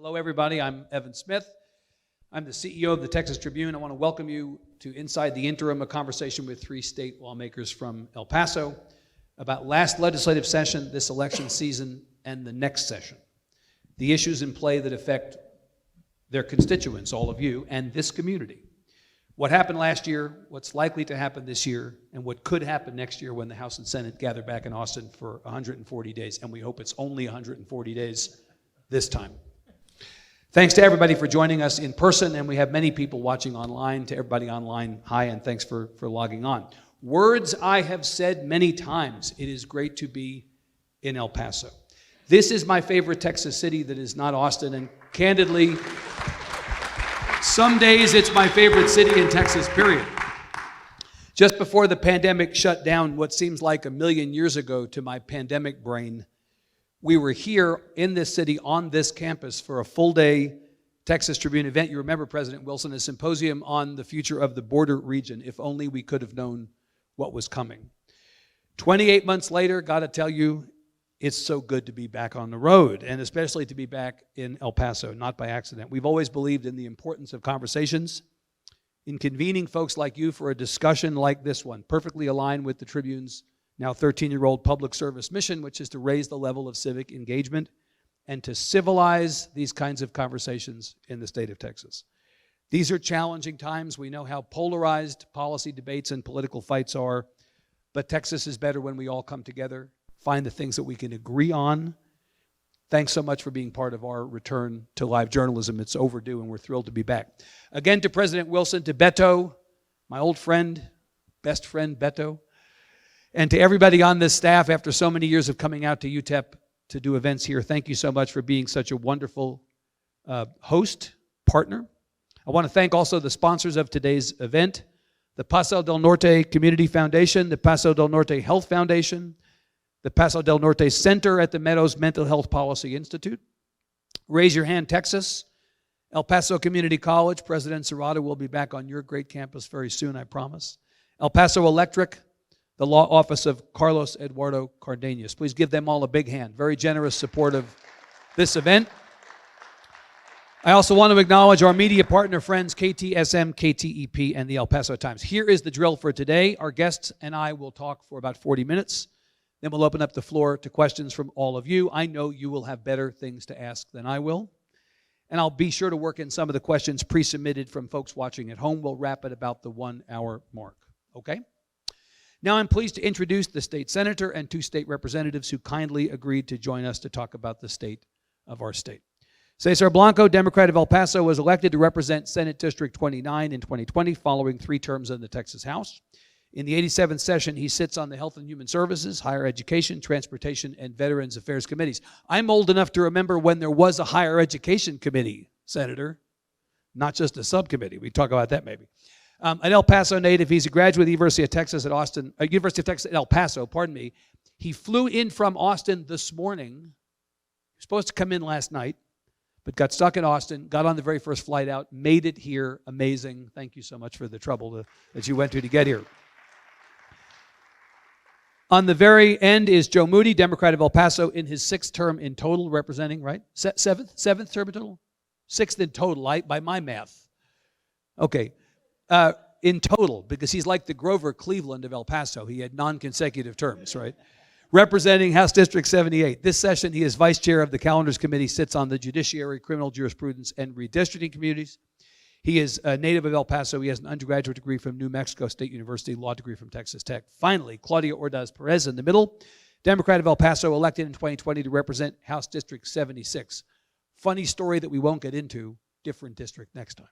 Hello, everybody. I'm Evan Smith. I'm the CEO of the Texas Tribune. I want to welcome you to Inside the Interim, a conversation with three state lawmakers from El Paso about last legislative session, this election season, and the next session. The issues in play that affect their constituents, all of you, and this community. What happened last year, what's likely to happen this year, and what could happen next year when the House and Senate gather back in Austin for 140 days, and we hope it's only 140 days this time. Thanks to everybody for joining us in person, and we have many people watching online. To everybody online, hi, and thanks for logging on. Words I have said many times, it is great to be in El Paso. This is my favorite Texas city that is not Austin, and candidly, some days it's my favorite city in Texas, period. Just before the pandemic shut down, what seems like a million years ago to my pandemic brain, we were here in this city on this campus for a full-day Texas Tribune event. You remember, President Wilson, a symposium on the future of the border region. If only we could have known what was coming. 28 months later, got to tell you, it's so good to be back on the road, and especially to be back in El Paso, not by accident. We've always believed in the importance of conversations, in convening folks like you for a discussion like this one, perfectly aligned with the Tribune's now 13-year-old public service mission, which is to raise the level of civic engagement and to civilize these kinds of conversations in the state of Texas. These are challenging times. We know how polarized policy debates and political fights are, but Texas is better when we all come together, find the things that we can agree on. Thanks so much for being part of our return to live journalism. It's overdue, and we're thrilled to be back. Again, to President Wilson, to Beto, my old friend, best friend Beto, and to everybody on this staff, after so many years of coming out to UTEP to do events here, thank you so much for being such a wonderful host, partner. I want to thank also the sponsors of today's event, the Paso del Norte Community Foundation, the Paso del Norte Health Foundation, the Paso del Norte Center at the Meadows Mental Health Policy Institute, Raise Your Hand Texas, El Paso Community College. President Serrato will be back on your great campus very soon, I promise. El Paso Electric, the law office of Carlos Eduardo Cardenas. Please give them all a big hand. Very generous support of this event. I also want to acknowledge our media partner friends, KTSM, KTEP, and the El Paso Times. Here is the drill for today. Our guests and I will talk for about 40 minutes. Then we'll open up the floor to questions from all of you. I know you will have better things to ask than I will. And I'll be sure to work in some of the questions pre-submitted from folks watching at home. We'll wrap at about the 1 hour mark. Okay? Now I'm pleased to introduce the state senator and two state representatives who kindly agreed to join us to talk about the state of our state. César Blanco, Democrat of El Paso, was elected to represent Senate District 29 in 2020 following 3 terms in the Texas House. In the 87th session, he sits on the Health and Human Services, Higher Education, Transportation, and Veterans Affairs Committees. I'm old enough to remember when there was a Higher Education Committee, Senator, not just a subcommittee. We talk about that maybe. An El Paso native, he's a graduate of the University of Texas at University of Texas at El Paso, pardon me. He flew in from Austin this morning. He was supposed to come in last night, but got stuck in Austin, got on the very first flight out, made it here. Amazing. Thank you so much for the trouble that you went to get here. On the very end is Joe Moody, Democrat of El Paso, in his 6th term in total, representing, right? 7th term in total? 6th in total, by my math. Okay. In total, because he's like the Grover Cleveland of El Paso. He had non-consecutive terms, right? Representing House District 78. This session, he is vice chair of the Calendars Committee, sits on the Judiciary, Criminal Jurisprudence, and Redistricting Committees. He is a native of El Paso. He has an undergraduate degree from New Mexico State University, law degree from Texas Tech. Finally, Claudia Ordaz Perez in the middle, Democrat of El Paso, elected in 2020 to represent House District 76. Funny story that we won't get into, different district next time.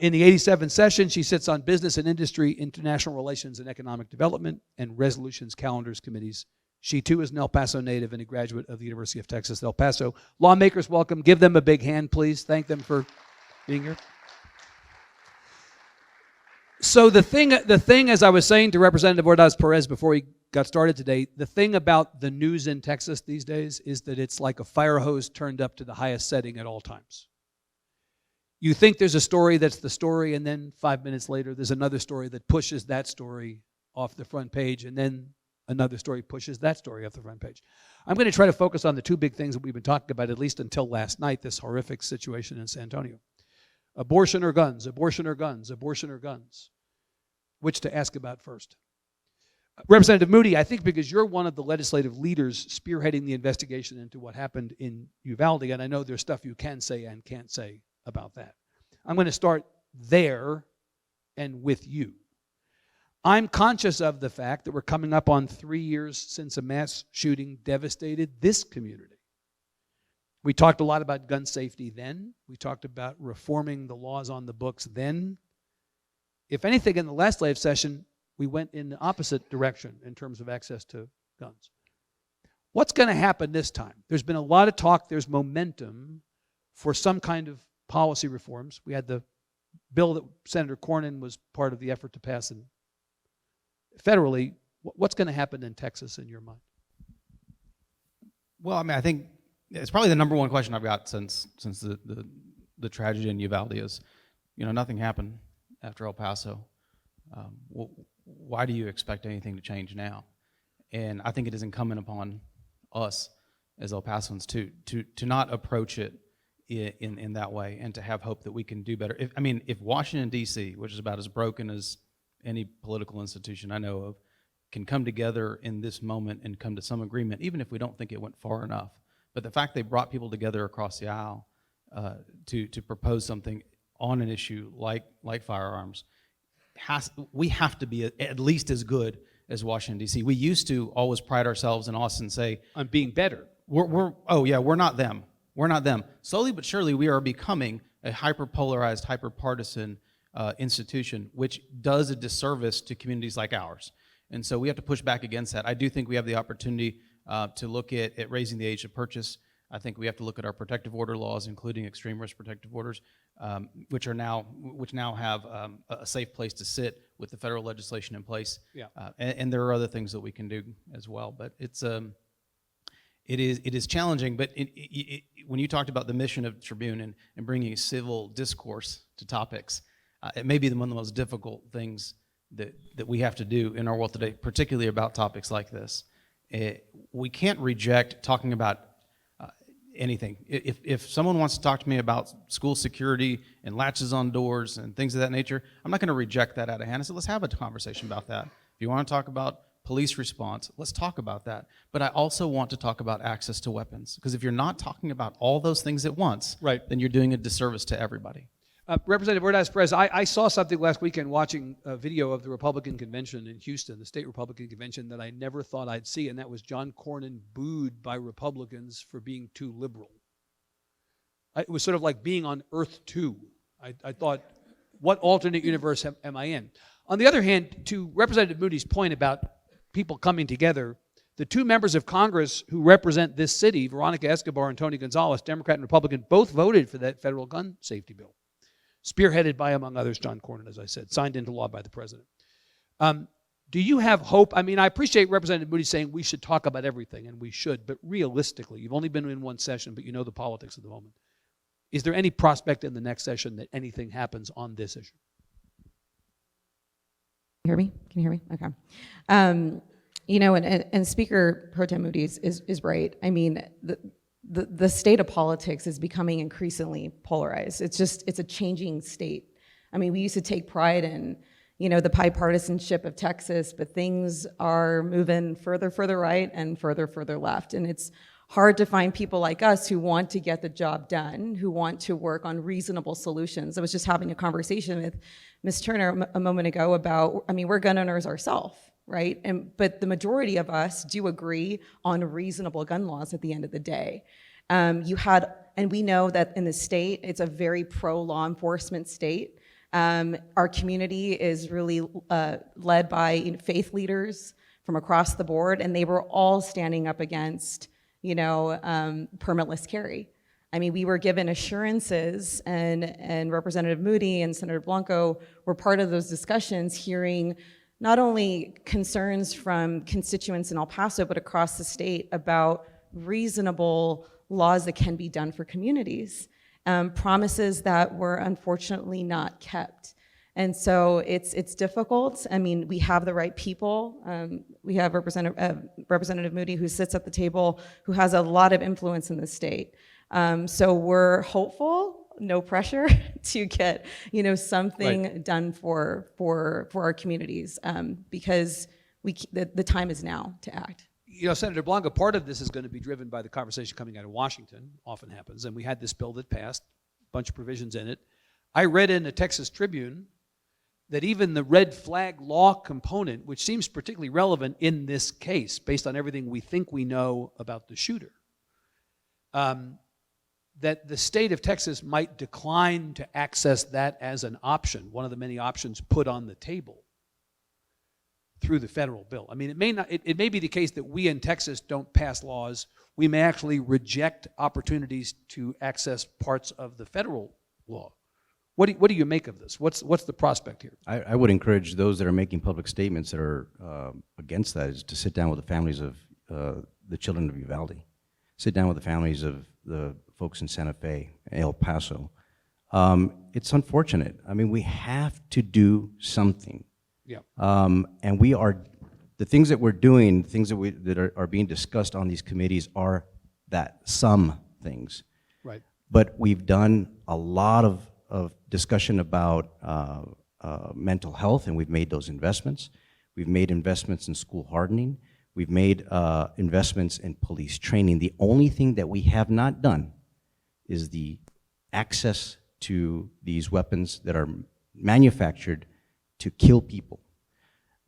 In the 87th session, she sits on Business and Industry, International Relations and Economic Development, and Resolutions Calendars Committees. She, too, is an El Paso native and a graduate of the University of Texas at El Paso. Lawmakers, welcome. Give them a big hand, please. Thank them for being here. So the thing, as I was saying to Representative Ordaz Perez before he got started today, the thing about the news in Texas these days is that it's like a fire hose turned up to the highest setting at all times. You think there's a story that's the story, and then 5 minutes later, there's another story that pushes that story off the front page, and then another story pushes that story off the front page. I'm going to try to focus on the two big things that we've been talking about, at least until last night, this horrific situation in San Antonio. Abortion or guns, abortion or guns, abortion or guns. Which to ask about first? Representative Moody, I think because you're one of the legislative leaders spearheading the investigation into what happened in Uvalde, and I know there's stuff you can say and can't say about that. I'm going to start there and with you. I'm conscious of the fact that we're coming up on 3 years since a mass shooting devastated this community. We talked a lot about gun safety then. We talked about reforming the laws on the books then. If anything, in the legislative session, we went in the opposite direction in terms of access to guns. What's going to happen this time? There's been a lot of talk. There's momentum for some kind of policy reforms. We had the bill that Senator Cornyn was part of the effort to pass in federally. What's going to happen in Texas in your mind? Well, I mean, I think it's probably the number one question I've got since the tragedy in Uvalde is, nothing happened after El Paso. Why do you expect anything to change now? And I think it is incumbent upon us as El Pasoans to not approach it in that way and to have hope that we can do better. If Washington, D.C., which is about as broken as any political institution I know of, can come together in this moment and come to some agreement, even if we don't think it went far enough. But the fact they brought people together across the aisle to propose something on an issue like firearms, we have to be at least as good as Washington, D.C. We used to always pride ourselves in Austin and say, on being better. We're not them. We're not them. Slowly but surely, we are becoming a hyper-polarized, hyper-partisan institution, which does a disservice to communities like ours. And so we have to push back against that. I do think we have the opportunity to look at raising the age of purchase. I think we have to look at our protective order laws, including extreme risk protective orders, which now have a safe place to sit with the federal legislation in place. Yeah. And there are other things that we can do as well. But it is challenging. But when you talked about the mission of Tribune and bringing civil discourse to topics, it may be one of the most difficult things that we have to do in our world today, particularly about topics like this. We can't reject talking about anything. If someone wants to talk to me about school security and latches on doors and things of that nature, I'm not going to reject that out of hand. I said, let's have a conversation about that. If you want to talk about police response, let's talk about that. But I also want to talk about access to weapons, because if you're not talking about all those things at once, right, then you're doing a disservice to everybody. Representative Ordaz, Perez, I saw something last weekend watching a video of the Republican convention in Houston, the state Republican convention, that I never thought I'd see, and that was John Cornyn booed by Republicans for being too liberal. It was sort of like being on Earth 2. I thought, what alternate universe am I in? On the other hand, to Representative Moody's point about people coming together, the two members of Congress who represent this city, Veronica Escobar and Tony Gonzalez, Democrat and Republican, both voted for that federal gun safety bill, spearheaded by, among others, John Cornyn, as I said, signed into law by the president. Do you have hope? I appreciate Representative Moody saying we should talk about everything, and we should, but realistically, you've only been in one session, but you know the politics of the moment. Is there any prospect in the next session that anything happens on this issue? Hear me? Can you hear me? Okay. And Speaker Pro Tem Moody is right. The state of politics is becoming increasingly polarized. It's a changing state. We used to take pride in, the bipartisanship of Texas, but things are moving further right and further left. And it's hard to find people like us who want to get the job done, who want to work on reasonable solutions. I was just having a conversation with Ms. Turner a moment ago about, we're gun owners ourselves, right? But the majority of us do agree on reasonable gun laws at the end of the day. And we know that in the state, it's a very pro-law enforcement state. Our community is really led by faith leaders from across the board, and they were all standing up against, permitless carry. We were given assurances, and Representative Moody and Senator Blanco were part of those discussions, hearing not only concerns from constituents in El Paso, but across the state about reasonable laws that can be done for communities, promises that were unfortunately not kept. And so it's difficult. I mean, we have the right people. We have Representative Moody, who sits at the table, who has a lot of influence in the state. So we're hopeful, no pressure, to get something done for our communities, because the time is now to act. Senator Blanco, part of this is going to be driven by the conversation coming out of Washington, often happens, and we had this bill that passed, a bunch of provisions in it. I read in the Texas Tribune that even the red flag law component, which seems particularly relevant in this case, based on everything we think we know about the shooter, that the state of Texas might decline to access that as an option, one of the many options put on the table through the federal bill. I mean, it may be the case that we in Texas don't pass laws. We may actually reject opportunities to access parts of the federal law. What do you make of this? What's the prospect here? I would encourage those that are making public statements that are against that is to sit down with the families of the children of Uvalde. Sit down with the families of the folks in Santa Fe, El Paso. It's unfortunate. I mean, we have to do something. Yeah. And the things that we're doing, things that are being discussed on these committees are that, some things. Right. But we've done a lot of discussion about mental health, and we've made those investments. We've made investments in school hardening. We've made investments in police training. The only thing that we have not done is the access to these weapons that are manufactured to kill people.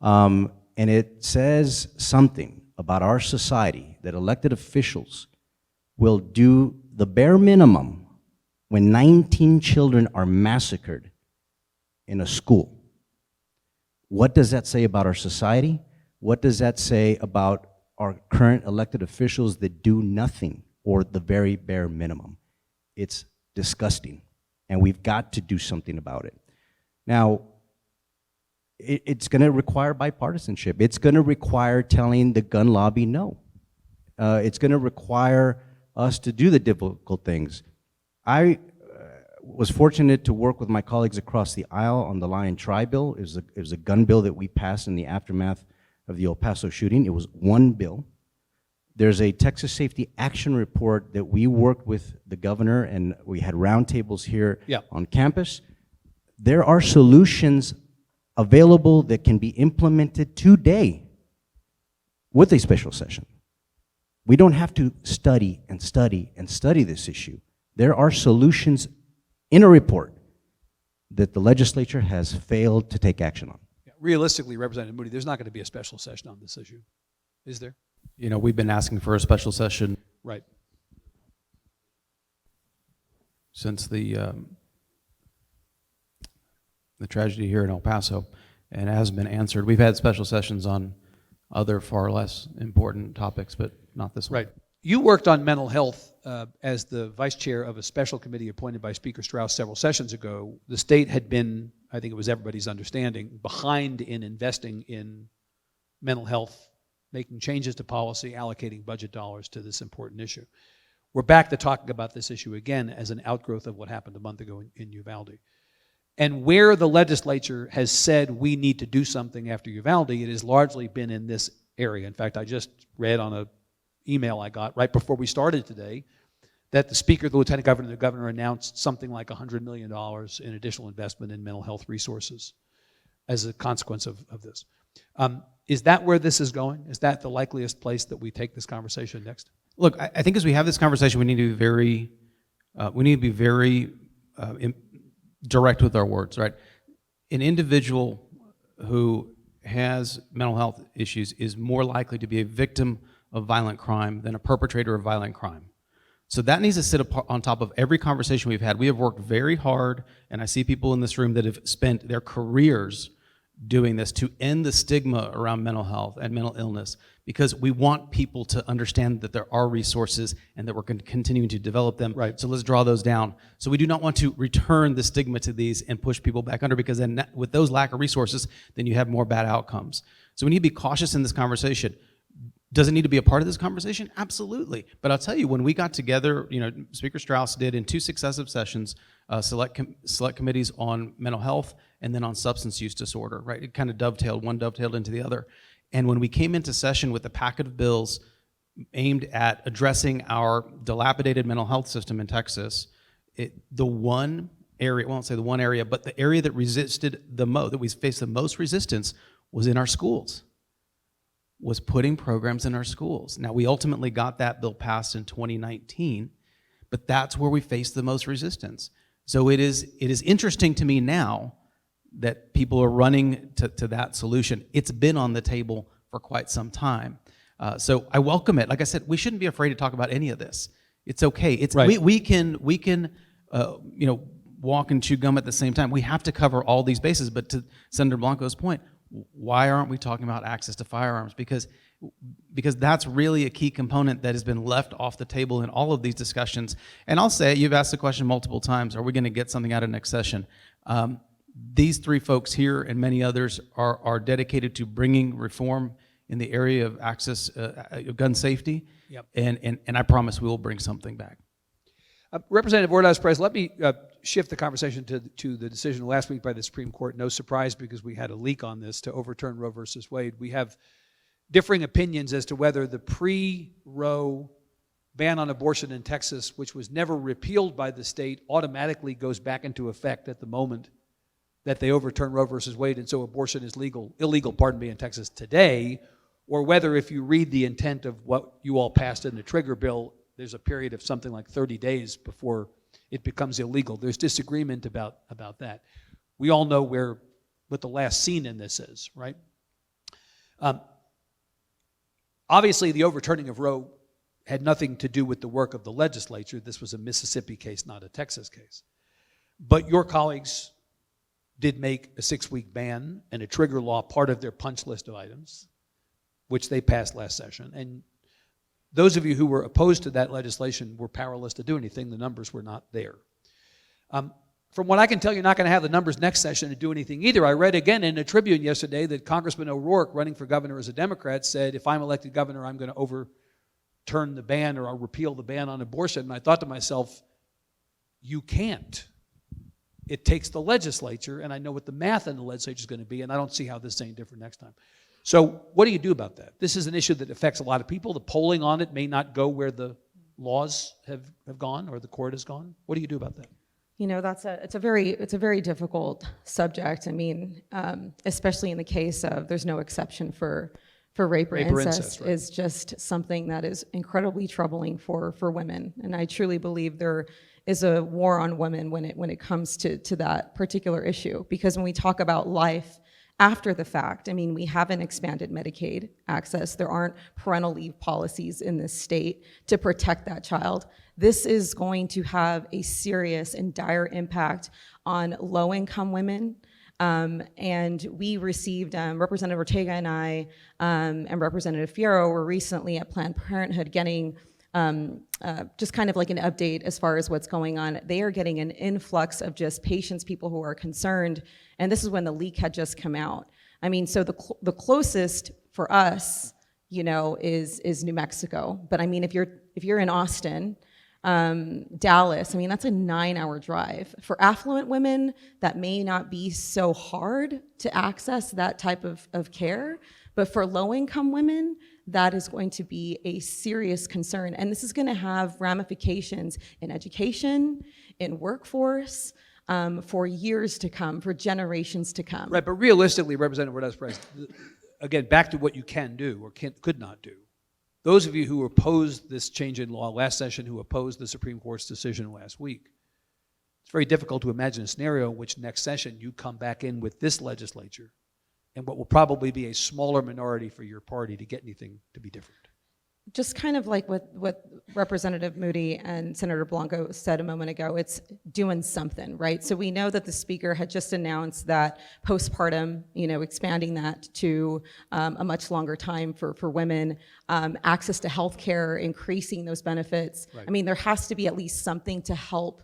And it says something about our society that elected officials will do the bare minimum when 19 children are massacred in a school. What does that say about our society? What does that say about our current elected officials that do nothing or the very bare minimum? It's disgusting, and we've got to do something about it. Now, it's going to require bipartisanship. It's going to require telling the gun lobby no. It's going to require us to do the difficult things. I was fortunate to work with my colleagues across the aisle on the Lion Tri bill. It was a gun bill that we passed in the aftermath of the El Paso shooting. It was one bill. There's a Texas Safety Action Report that we worked with the governor, and we had roundtables here on campus. There are solutions available that can be implemented today with a special session. We don't have to study and study and study this issue. There are solutions in a report that the legislature has failed to take action on. Yeah. Realistically, Representative Moody, there's not going to be a special session on this issue, is there? We've been asking for a special session Right. since the tragedy here in El Paso, and it hasn't been answered. We've had special sessions on other far less important topics, but not this one. Right. You worked on mental health as the vice chair of a special committee appointed by Speaker Strauss several sessions ago. The state had been, I think it was everybody's understanding, behind in investing in mental health, making changes to policy, allocating budget dollars to this important issue. We're back to talking about this issue again as an outgrowth of what happened a month ago in Uvalde. And where the legislature has said we need to do something after Uvalde, it has largely been in this area. In fact, I just read on an email I got right before we started today that the Speaker, the Lieutenant Governor, and the Governor announced something like $100 million in additional investment in mental health resources as a consequence of this. Is that where this is going? Is that the likeliest place that we take this conversation next? Look, I think as we have this conversation, we need to be very direct with our words, right? An individual who has mental health issues is more likely to be a victim of violent crime than a perpetrator of violent crime. So that needs to sit on top of every conversation we've had. We have worked very hard, and I see people in this room that have spent their careers doing this to end the stigma around mental health and mental illness, because we want people to understand that there are resources and that we're continuing to develop them. Right. So let's draw those down. So we do not want to return the stigma to these and push people back under, because then with those lack of resources, then you have more bad outcomes. So we need to be cautious in this conversation. Does it need to be a part of this conversation? Absolutely. But I'll tell you, when we got together, Speaker Strauss did in 2 successive sessions, select committees on mental health and then on substance use disorder, right? It kind of one dovetailed into the other. And when we came into session with a packet of bills aimed at addressing our dilapidated mental health system in Texas, the one area, I won't say the one area, but the area that resisted the most, that we faced the most resistance, was in our schools. Was putting programs in our schools. Now, we ultimately got that bill passed in 2019, but that's where we faced the most resistance. So it is interesting to me now that people are running to that solution. It's been on the table for quite some time. So I welcome it. Like I said, we shouldn't be afraid to talk about any of this. It's okay. It's right. we can walk and chew gum at the same time. We have to cover all these bases. But to Senator Blanco's point, why aren't we talking about access to firearms? Because that's really a key component that has been left off the table in all of these discussions. And I'll say, you've asked the question multiple times, are we going to get something out of next session? These 3 folks here and many others are dedicated to bringing reform in the area of access, gun safety. Yep. And I promise we will bring something back. Representative Ordaz, Perez, let me shift the conversation to the decision last week by the Supreme Court. No surprise, because we had a leak on this to overturn Roe versus Wade. We have differing opinions as to whether the pre-Roe ban on abortion in Texas, which was never repealed by the state, automatically goes back into effect at the moment that they overturn Roe versus Wade, and so abortion is illegal, in Texas today, or whether if you read the intent of what you all passed in the trigger bill, there's a period of something like 30 days before it becomes illegal. There's disagreement about that. We all know what the last scene in this is, right? Obviously, the overturning of Roe had nothing to do with the work of the legislature. This was a Mississippi case, not a Texas case. But your colleagues did make a 6-week ban and a trigger law part of their punch list of items, which they passed last session. And those of you who were opposed to that legislation were powerless to do anything. The numbers were not there. From what I can tell, you're not going to have the numbers next session to do anything either. I read again in a Tribune yesterday that Congressman O'Rourke, running for governor as a Democrat, said, if I'm elected governor, I'm going to overturn the ban or I'll repeal the ban on abortion. And I thought to myself, you can't. It takes the legislature, and I know what the math in the legislature is going to be, and I don't see how this is any different next time. So what do you do about that? This is an issue that affects a lot of people. The polling on it may not go where the laws have gone or the court has gone. What do you do about that? It's a very difficult subject. I mean, especially in the case of there's no exception for rape or incest, right? Is just something that is incredibly troubling for women. And I truly believe there is a war on women when it comes to that particular issue. Because when we talk about life after the fact, I mean, we haven't expanded Medicaid access. There aren't parental leave policies in this state to protect that child. This is going to have a serious and dire impact on low-income women. And we received, Representative Ortega and I and Representative Fierro were recently at Planned Parenthood getting just kind of like an update as far as what's going on. They are getting an influx of just patients, people who are concerned, and this is when the leak had just come out. I mean, so the closest for us, is New Mexico. But I mean, if you're in Austin, Dallas, I mean, that's a 9-hour drive. For affluent women, that may not be so hard to access that type of care, but for low-income women, that is going to be a serious concern. And this is going to have ramifications in education, in workforce, for years to come, for generations to come. Right, but realistically, Representative Ordaz, Perez, again, back to what you can do or could not do. Those of you who opposed this change in law last session, who opposed the Supreme Court's decision last week, it's very difficult to imagine a scenario in which next session you come back in with this legislature and what will probably be a smaller minority for your party to get anything to be different. Just kind of like what Representative Moody and Senator Blanco said a moment ago, it's doing something, right? So we know that the speaker had just announced that postpartum, expanding that to a much longer time for women, access to health care, increasing those benefits. Right. I mean, there has to be at least something to help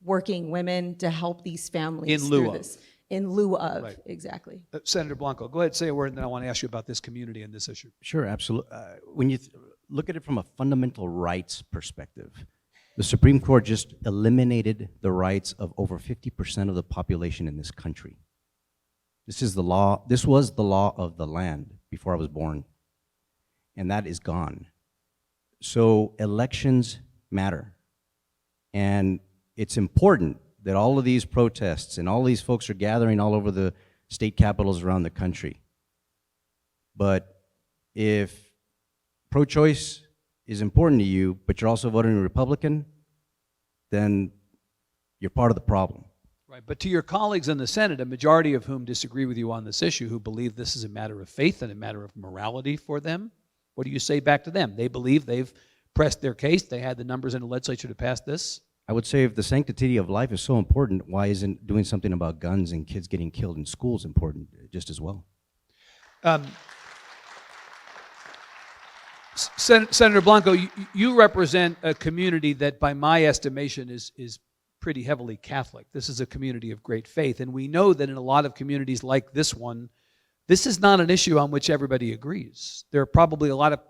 working women, to help these families through this. in lieu of, Right. exactly. Senator Blanco, go ahead and say a word, and then I want to ask you about this community and this issue. Sure, absolutely. When you look at it from a fundamental rights perspective, the Supreme Court just eliminated the rights of over 50% of the population in this country. This is the law. This was the law of the land before I was born, and that is gone. So elections matter, and it's important that all of these protests and all these folks are gathering all over the state capitals around the country. But if pro-choice is important to you, but you're also voting Republican, then you're part of the problem. Right, but to your colleagues in the Senate, a majority of whom disagree with you on this issue, who believe this is a matter of faith and a matter of morality for them, what do you say back to them? They believe they've pressed their case, they had the numbers in the legislature to pass this. I would say if the sanctity of life is so important, why isn't doing something about guns and kids getting killed in schools important just as well? Senator Blanco, you represent a community that, by my estimation, is pretty heavily Catholic. This is a community of great faith, and we know that in a lot of communities like this one, this is not an issue on which everybody agrees. There are probably a lot of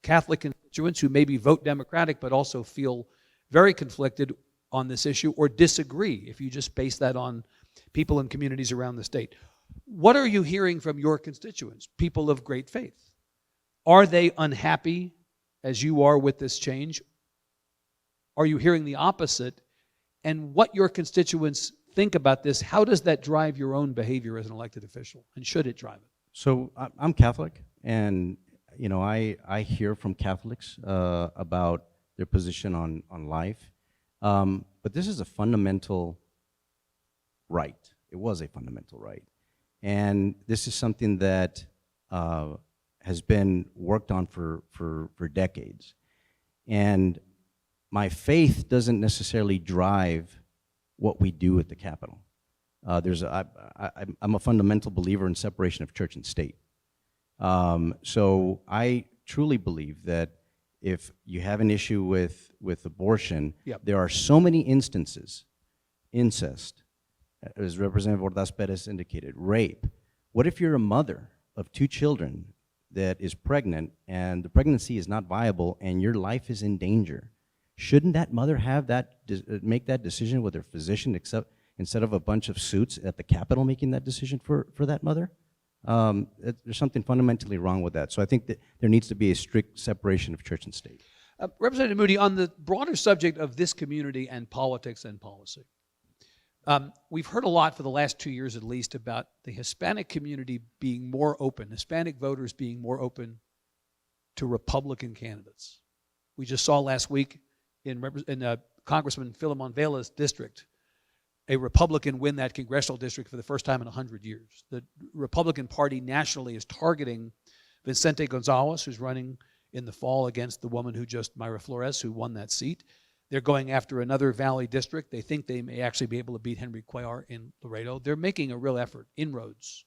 Catholic constituents who maybe vote Democratic but also feel very conflicted on this issue or disagree, if you just base that on people in communities around the state. What are you hearing from your constituents, people of great faith? Are they unhappy, as you are, with this change? Are you hearing the opposite? And what your constituents think about this, how does that drive your own behavior as an elected official? And should it drive it? So I'm Catholic, and you know I hear from Catholics about their position on life, but this is a fundamental right. It was a fundamental right, and this is something that has been worked on for decades. And my faith doesn't necessarily drive what we do at the Capitol. I'm a fundamental believer in separation of church and state. So I truly believe that if you have an issue with abortion, Yep. there are so many instances, incest, as Representative Ordaz Perez indicated, rape. What if you're a mother of 2 children that is pregnant and the pregnancy is not viable and your life is in danger? Shouldn't that mother have make that decision with her physician, instead of a bunch of suits at the Capitol making that decision for that mother? There's something fundamentally wrong with that. So I think that there needs to be a strict separation of church and state. Representative Moody, on the broader subject of this community and politics and policy, we've heard a lot for the last 2 years at least about the Hispanic community being more open, Hispanic voters being more open to Republican candidates. We just saw last week in Congressman Filemon Vela's district, a Republican win that congressional district for the first time in 100 years. The Republican Party nationally is targeting Vicente Gonzalez, who's running in the fall against the woman Mayra Flores, who won that seat. They're going after another Valley district. They think they may actually be able to beat Henry Cuellar in Laredo. They're making a real effort, inroads.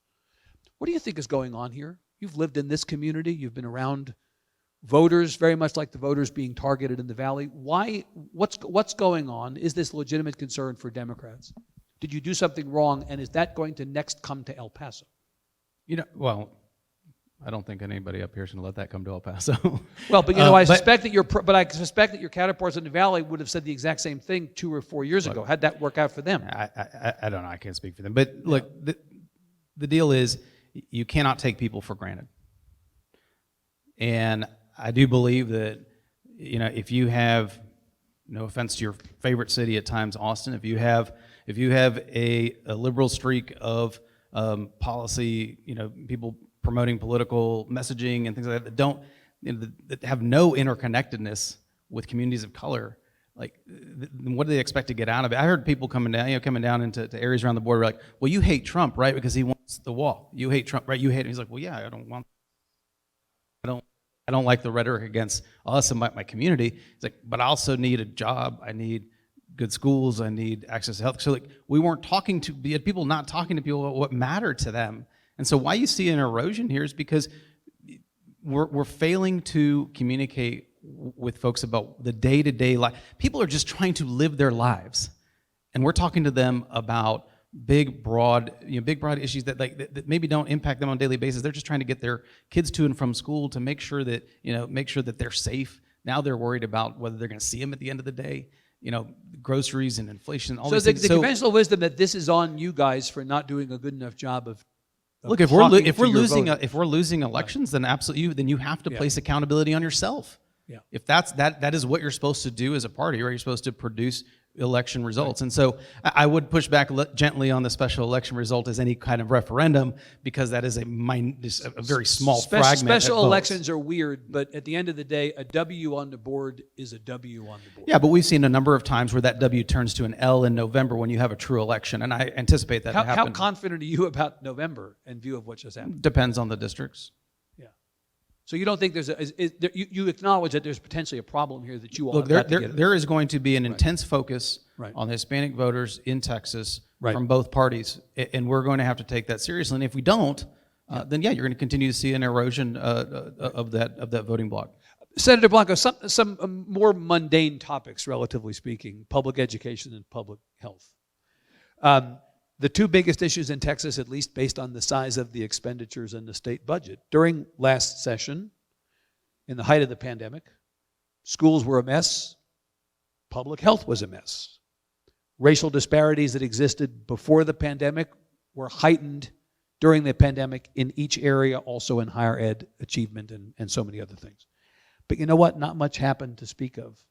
What do you think is going on here? You've lived in this community. You've been around voters, very much like the voters being targeted in the Valley. Why? What's going on? Is this legitimate concern for Democrats? Did you do something wrong, and is that going to next come to El Paso? Well, I don't think anybody up here is going to let that come to El Paso. Well, but I suspect that your counterparts in the Valley would have said the exact same thing 2 or 4 years ago. How'd that work out for them? I don't know. I can't speak for them. But look, the deal is you cannot take people for granted. And I do believe that, if you have, no offense to your favorite city at times, Austin, if you have a liberal streak of policy, people promoting political messaging and things like that that have no interconnectedness with communities of color, like, what do they expect to get out of it? I heard people coming down into areas around the border, like, well, you hate Trump, right? Because he wants the wall. You hate Trump, right? You hate him. He's like, well, yeah, I don't like the rhetoric against us and my community. It's like, but I also need a job. I need good schools. I need access to health. So we had people not talking to people about what mattered to them. And so why you see an erosion here is because we're failing to communicate with folks about the day-to-day life. People are just trying to live their lives. And we're talking to them about big broad issues that maybe don't impact them on a daily basis. They're just trying to get their kids to and from school to make sure that they're safe. Now they're worried about whether they're going to see them at the end of the day. Groceries and inflation, all So these the things. conventional wisdom that this is on you guys for not doing a good enough job of Look, if talking we're to your losing voters. if we're losing elections, then absolutely, then you have to place accountability on yourself. Yeah. If that is what you're supposed to do as a party, right? You're supposed to produce election results. And so I would push back gently on the special election result as any kind of referendum, because that is a very small fragment. Special at votes. elections are weird, but at the end of the day, a W on the board is a W on the board. Yeah, but we've seen a number of times where that W turns to an L in November when you have a true election, and I anticipate that to How happen. confident are you about November in view of what just happened? Depends on the districts. Yeah. So you don't think you acknowledge that there's potentially a problem here that you all Look, have got to get. there is going to be an intense focus Right. on Hispanic voters in Texas Right. from both parties, and we're going to have to take that seriously. And if we don't, then you're going to continue to see an erosion of that voting bloc. Senator Blanco, some more mundane topics, relatively speaking, public education and public health. The two biggest issues in Texas, at least based on the size of the expenditures in the state budget. During last session, in the height of the pandemic, schools were a mess, public health was a mess. Racial disparities that existed before the pandemic were heightened during the pandemic in each area, also in higher ed achievement and so many other things. But you know what? Not much happened to speak of.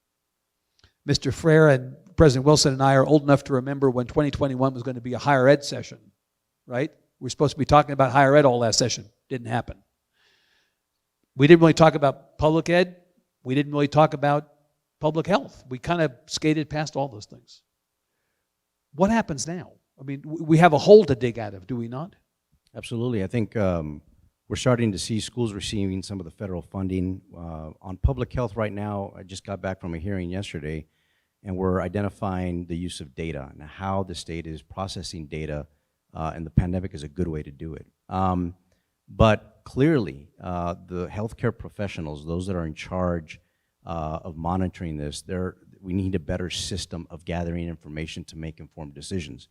Mr. Frere and President Wilson and I are old enough to remember when 2021 was going to be a higher ed session, right? We're supposed to be talking about higher ed all last session. Didn't happen. We didn't really talk about public ed. We didn't really talk about public health. We kind of skated past all those things. What happens now? I mean, we have a hole to dig out of, do we not? Absolutely. I think we're starting to see schools receiving some of the federal funding. On public health right now, I just got back from a hearing yesterday, and we're identifying the use of data and how the state is processing data, and the pandemic is a good way to do it. But clearly, the healthcare professionals, those that are in charge of monitoring this, we need a better system of gathering information to make informed decisions.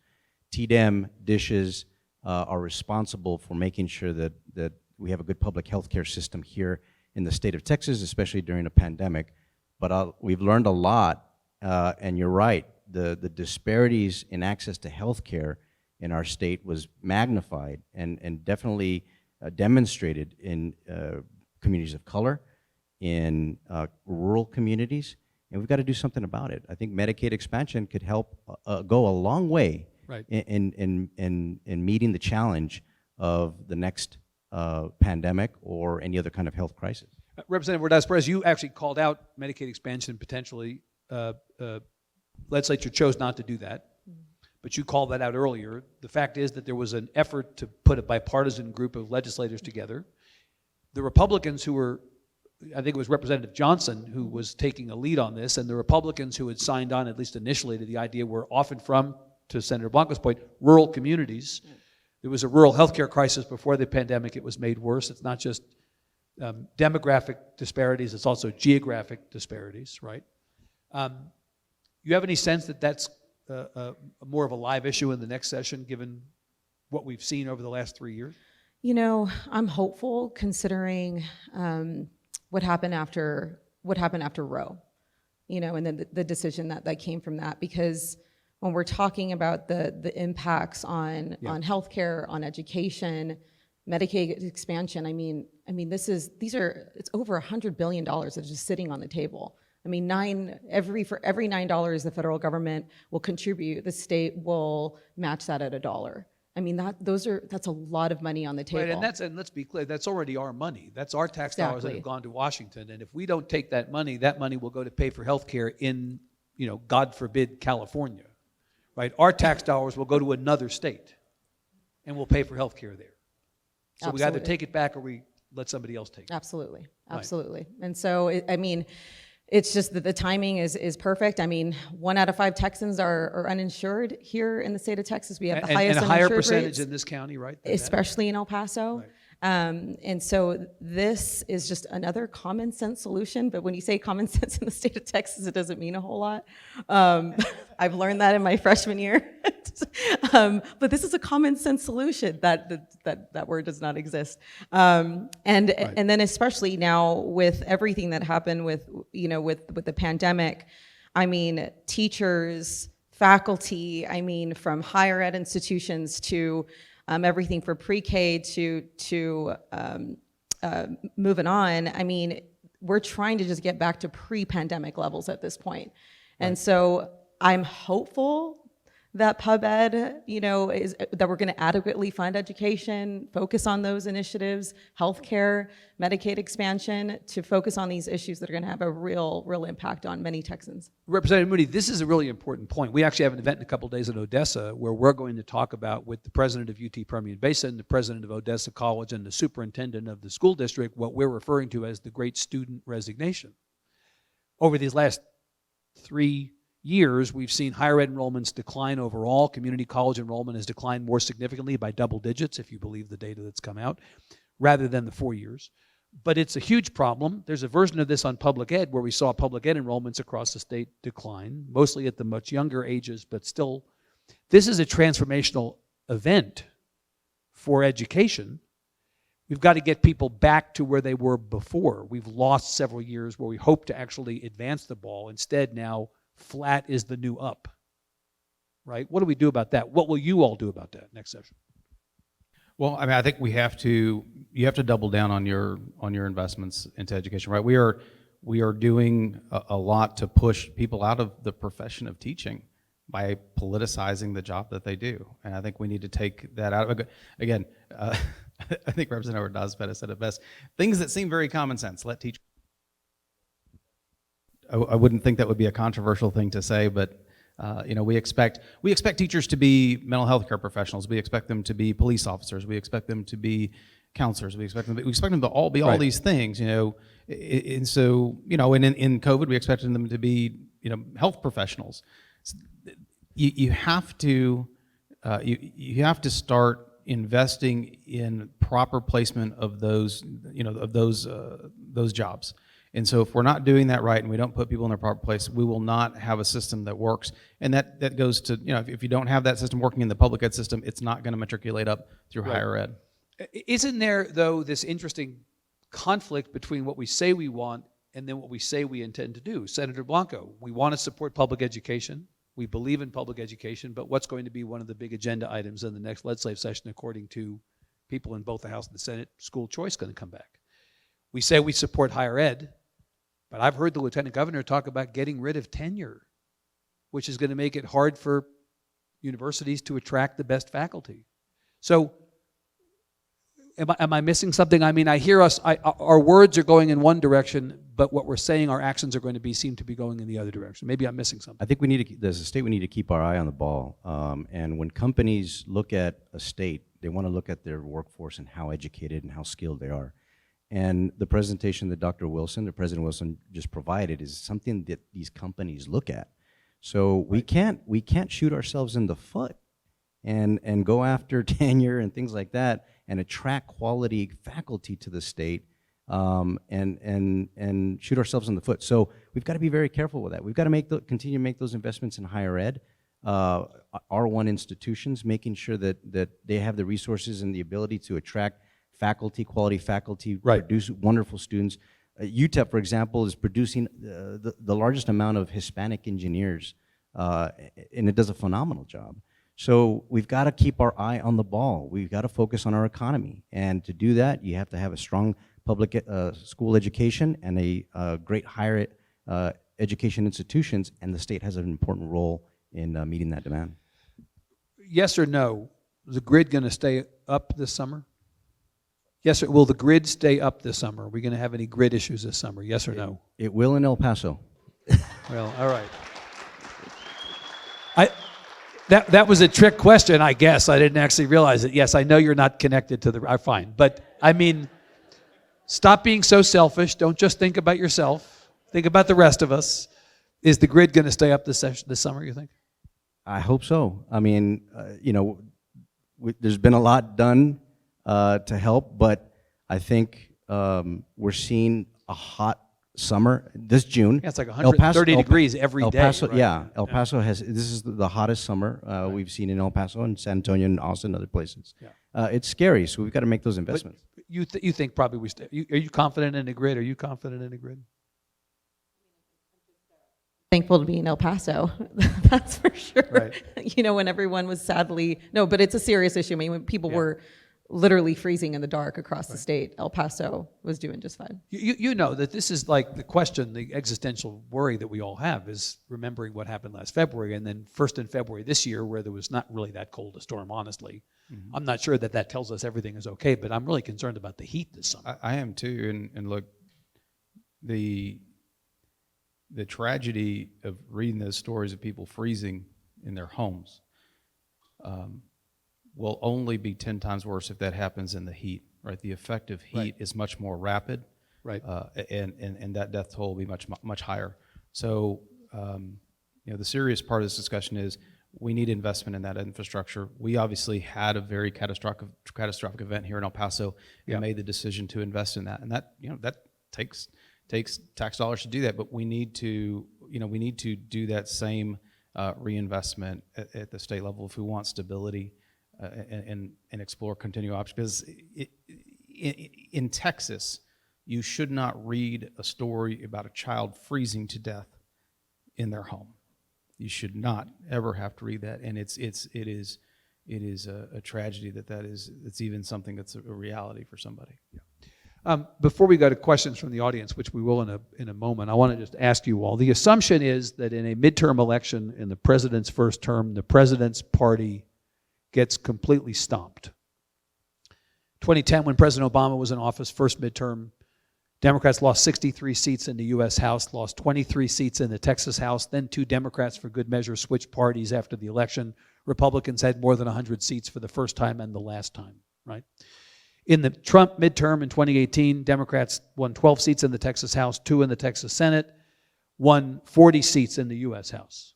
TDEM, dishes are responsible for making sure that we have a good public health care system here in the state of Texas, especially during a pandemic. But we've learned a lot, and you're right, the disparities in access to health care in our state was magnified and definitely demonstrated in communities of color, in rural communities, and we've got to do something about it. I think Medicaid expansion could help go a long way Right. in meeting the challenge of the next pandemic or any other kind of health crisis. Representative Ordaz, Perez, you actually called out Medicaid expansion potentially. Legislature chose not to do that, but you called that out earlier. The fact is that there was an effort to put a bipartisan group of legislators together. The Republicans who were, I think it was Representative Johnson who was taking a lead on this, and the Republicans who had signed on, at least initially, to the idea were often from, to Senator Blanco's point, rural communities. There was a rural healthcare crisis before the pandemic. It was made worse. It's not just demographic disparities, it's also geographic disparities, right? You have any sense that that's more of a live issue in the next session, given what we've seen over the last 3 years? You know, I'm hopeful considering what happened after Roe, you know, and then the decision that came from that, because when we're talking about the impacts on healthcare, on education, Medicaid expansion, I mean, it's over $100 billion that's just sitting on the table. I mean, for every $9 the federal government will contribute, the state will match that at $1. I mean, that's a lot of money on the table. Right, and let's be clear, that's already our money. That's our tax dollars that have gone to Washington. And if we don't take that money will go to pay for health care in, God forbid, California. Right? Our tax dollars will go to another state and we'll pay for health care there. So we either take it back or we let somebody else take it. Absolutely. Right. And so, it's just that the timing is perfect. I mean, 1 out of 5 Texans are uninsured here in the state of Texas. We have the highest and a higher uninsured percentage rates, in this county, right? especially in El Paso. Right. And so this is just another common sense solution, but when you say common sense in the state of Texas, it doesn't mean a whole lot. I've learned that in my freshman year. But this is a common sense solution. That word does not exist. And then especially now with everything that happened with the pandemic, I mean, teachers, faculty, I mean, from higher ed institutions to everything for pre-K to moving on. I mean, we're trying to just get back to pre-pandemic levels at this point. And so I'm hopeful that pub ed, is that we're going to adequately fund education, focus on those initiatives, healthcare, Medicaid expansion, to focus on these issues that are going to have a real impact on many Texans. Representative Moody, this is a really important point. We actually have an event in a couple of days in Odessa where we're going to talk about with the president of UT Permian Basin, the president of Odessa College, and the superintendent of the school district, what we're referring to as the great student resignation. Over these last 3 years, we've seen higher ed enrollments decline overall. Community college enrollment has declined more significantly by double digits, if you believe the data that's come out, rather than the 4 years. But it's a huge problem. There's a version of this on public ed where we saw public ed enrollments across the state decline, mostly at the much younger ages, but still. This is a transformational event for education. We've got to get people back to where they were before. We've lost several years where we hope to actually advance the ball. Instead, now, flat is the new up, right? What do we do about that? What will you all do about that next session? Well, I mean, I think you have to double down on your investments into education, right? We are doing a lot to push people out of the profession of teaching by politicizing the job that they do, and I think we need to take that out. Again, I think Representative Ordaz said it best. Things that seem very common sense. Let teachers. I wouldn't think that would be a controversial thing to say, but we expect teachers to be mental health care professionals. We expect them to be police officers. We expect them to be counselors. We expect them to all be all these things. And so in COVID, we expected them to be health professionals. You have to start investing in proper placement of those jobs. And so if we're not doing that right and we don't put people in their proper place, we will not have a system that works. And that goes to, if you don't have that system working in the public ed system, it's not going to matriculate up through higher ed. Isn't there, though, this interesting conflict between what we say we want and then what we say we intend to do? Senator Blanco, we want to support public education. We believe in public education, but what's going to be one of the big agenda items in the next legislative session, according to people in both the House and the Senate? School choice going to come back. We say we support higher ed, but I've heard the Lieutenant Governor talk about getting rid of tenure, which is going to make it hard for universities to attract the best faculty. So am I missing something? I mean, I hear our words are going in one direction, but what we're saying our actions are going to seem to be going in the other direction. Maybe I'm missing something. I think as a state, we need to keep our eye on the ball. And when companies look at a state, they want to look at their workforce and how educated and how skilled they are. And the presentation that President Wilson just provided is something that these companies look at. So we can't shoot ourselves in the foot and go after tenure and things like that and attract quality faculty to the state and shoot ourselves in the foot. So we've got to be very careful with that. We've got to continue to make those investments in higher ed, R1 institutions, making sure that they have the resources and the ability to attract quality faculty, produce wonderful students. UTEP, for example, is producing the largest amount of Hispanic engineers, and it does a phenomenal job. So we've got to keep our eye on the ball. We've got to focus on our economy. And to do that, you have to have a strong public school education and a great higher education institutions, and the state has an important role in meeting that demand. Yes or no, is the grid going to stay up this summer? Yes, sir. Will the grid stay up this summer? Are we going to have any grid issues this summer? Yes or no? It will in El Paso. Well, all right. That was a trick question, I guess. I didn't actually realize it. Yes, I know you're not connected to the... fine. But, I mean, stop being so selfish. Don't just think about yourself. Think about the rest of us. Is the grid going to stay up this summer, you think? I hope so. I mean, there's been a lot done to help, but I think we're seeing a hot summer this June. Yeah, it's like 130 degrees every El day, Paso, right? yeah, El Paso has, this is the hottest summer we've seen in El Paso and San Antonio and Austin and other places. Yeah. It's scary, so we've got to make those investments. But you think probably are you confident in the grid? Are you confident in the grid? Thankful to be in El Paso, that's for sure. Right. You know, when everyone was sadly, no, but it's a serious issue. I mean, when people were literally freezing in the dark across the state, El Paso was doing just fine. You know that this is like the question, the existential worry that we all have is remembering what happened last February, and then first in February this year where there was not really that cold a storm, honestly. Mm-hmm. I'm not sure that tells us everything is okay, but I'm really concerned about the heat this summer. I am too, and look, the tragedy of reading those stories of people freezing in their homes will only be 10 times worse if that happens in the heat, right? The effect of heat is much more rapid, right? And that death toll will be much higher. So, the serious part of this discussion is we need investment in that infrastructure. We obviously had a very catastrophic event here in El Paso and made the decision to invest in that, and that takes tax dollars to do that, but we need to do that same reinvestment at the state level if we want stability and explore continual options. Because in Texas, you should not read a story about a child freezing to death in their home. You should not ever have to read that, and it is a tragedy it's even something that's a reality for somebody. Yeah. Before we go to questions from the audience, which we will in a moment, I want to just ask you all. The assumption is that in a midterm election in the president's first term, the president's party gets completely stomped. 2010, when President Obama was in office, first midterm, Democrats lost 63 seats in the U.S. House, lost 23 seats in the Texas House. Then 2 Democrats, for good measure, switched parties after the election. Republicans had more than 100 seats for the first time and the last time, right? In the Trump midterm in 2018, Democrats won 12 seats in the Texas House, 2 in the Texas Senate, won 40 seats in the U.S. House.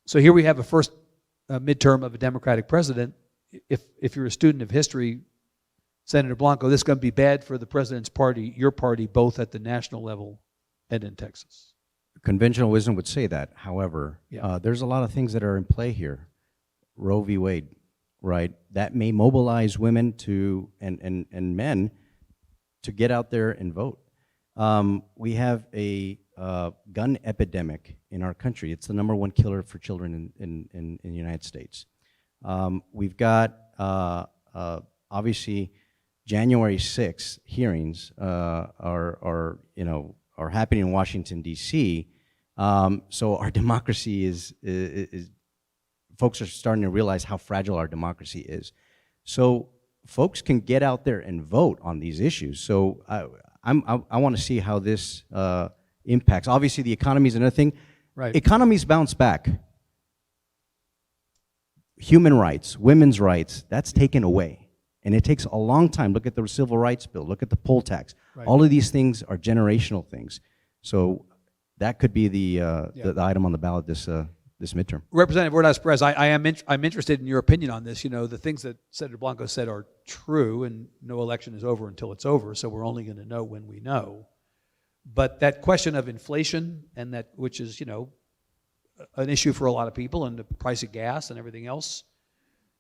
So here we have a first midterm of a Democratic president. If you're a student of history, Senator Blanco, this is going to be bad for the president's party, your party, both at the national level and in Texas. Conventional wisdom would say that. However, there's a lot of things that are in play here. Roe v. Wade, right? That may mobilize women and men to get out there and vote. We have a gun epidemic in our country. It's the #1 killer for children in the United States. We've got obviously January 6th hearings are happening in Washington D.C. So our democracy is folks are starting to realize how fragile our democracy is. So folks can get out there and vote on these issues. So I want to see how this impacts. Obviously, the economy is another thing. Right. Economies bounce back. Human rights, women's rights, that's taken away. And it takes a long time. Look at the Civil Rights Bill. Look at the poll tax. Right. All of these things are generational things. So that could be the item on the ballot this midterm. Representative Ordaz Perez, I'm interested in your opinion on this. You know, the things that Senator Blanco said are true, and no election is over until it's over, so we're only going to know when we know. But that question of inflation, and that which is, an issue for a lot of people, and the price of gas and everything else,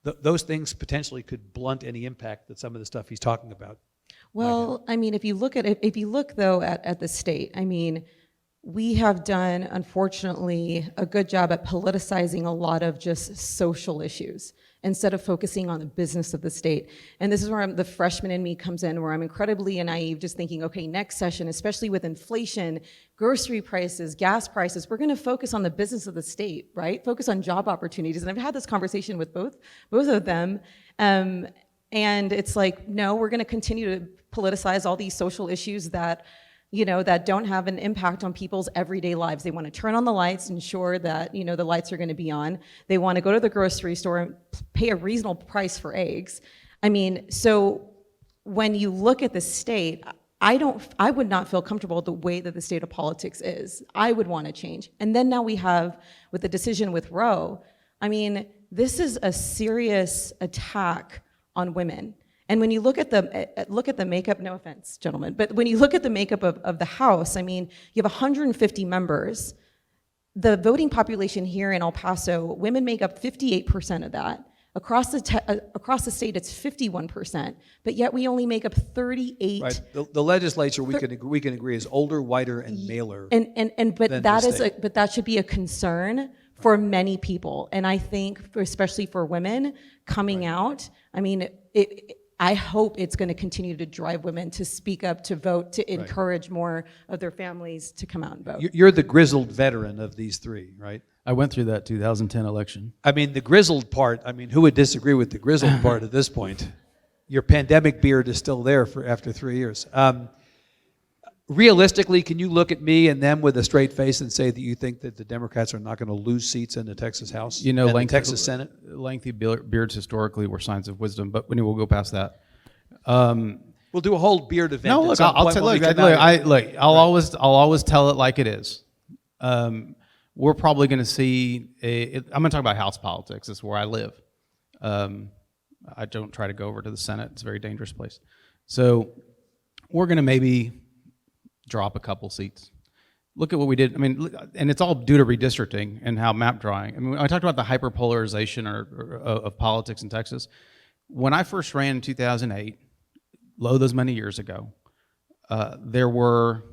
those things potentially could blunt any impact that some of the stuff he's talking about. Well, I mean, if you look though at the state, I mean, we have done, unfortunately, a good job at politicizing a lot of just social issues instead of focusing on the business of the state. And this is where the freshman in me comes in, where I'm incredibly naive, just thinking, okay, next session, especially with inflation, grocery prices, gas prices, we're gonna focus on the business of the state, right? Focus on job opportunities. And I've had this conversation with both of them. And it's like, no, we're gonna continue to politicize all these social issues that don't have an impact on people's everyday lives. They want to turn on the lights, ensure that, the lights are going to be on. They want to go to the grocery store and pay a reasonable price for eggs. I mean, so when you look at the state, I would not feel comfortable with the way that the state of politics is. I would want to change. And then now we have, with the decision with Roe, I mean, this is a serious attack on women. And when you look at the makeup, no offense, gentlemen, but when you look at the makeup of the House, I mean, you have 150 members. The voting population here in El Paso, women make up 58% of that. Across the state, it's 51%, but yet we only make up 38. Right. The legislature, we can agree, is older, whiter, and maler. But than that the is state. but that should be a concern for many people, and I think, especially for women coming out. I mean, I hope it's going to continue to drive women to speak up, to vote, to encourage more of their families to come out and vote. You're the grizzled veteran of these three, right? I went through that 2010 election. I mean, the grizzled part, I mean, who would disagree with the grizzled part at this point? Your pandemic beard is still there after 3 years. Realistically, can you look at me and them with a straight face and say that you think that the Democrats are not going to lose seats in the Texas House and the Texas Senate? Lengthy beards historically were signs of wisdom, but we'll go past that. We'll do a whole beard event. No, at look, some I'll point tell when we look, come out look, here. I'll always tell it like it is. We're probably going to see I'm going to talk about House politics. It's where I live. I don't try to go over to the Senate. It's a very dangerous place. So we're going to maybe drop a couple seats. Look at what we did. I mean, and it's all due to redistricting and how map drawing. I mean, I talked about the hyperpolarization of politics in Texas. When I first ran in 2008, those many years ago, there were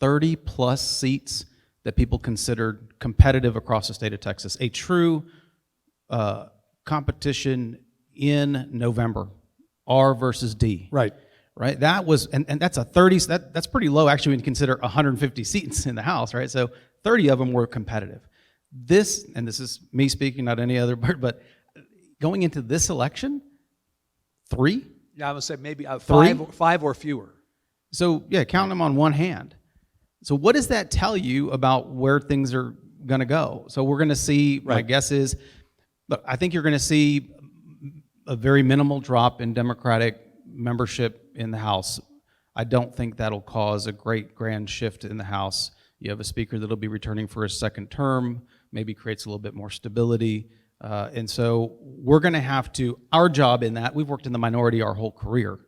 30 plus seats that people considered competitive across the state of Texas. A true competition in November, R versus D. Right. Right, that was, and that's a 30. That's pretty low actually when you consider 150 seats in the House, right? So 30 of them were competitive. This is me speaking, not any other, but going into this election, 3. Yeah, I would say maybe 3? five or fewer. So yeah, count them on one hand. So what does that tell you about where things are going to go? So we're going to see. My guess is, look, I think you're going to see a very minimal drop in Democratic membership in the House. I don't think that'll cause a great grand shift in the House. You have a speaker that'll be returning for his second term, maybe creates a little bit more stability. And so we're going to have to, our job in that, we've worked in the minority our whole career.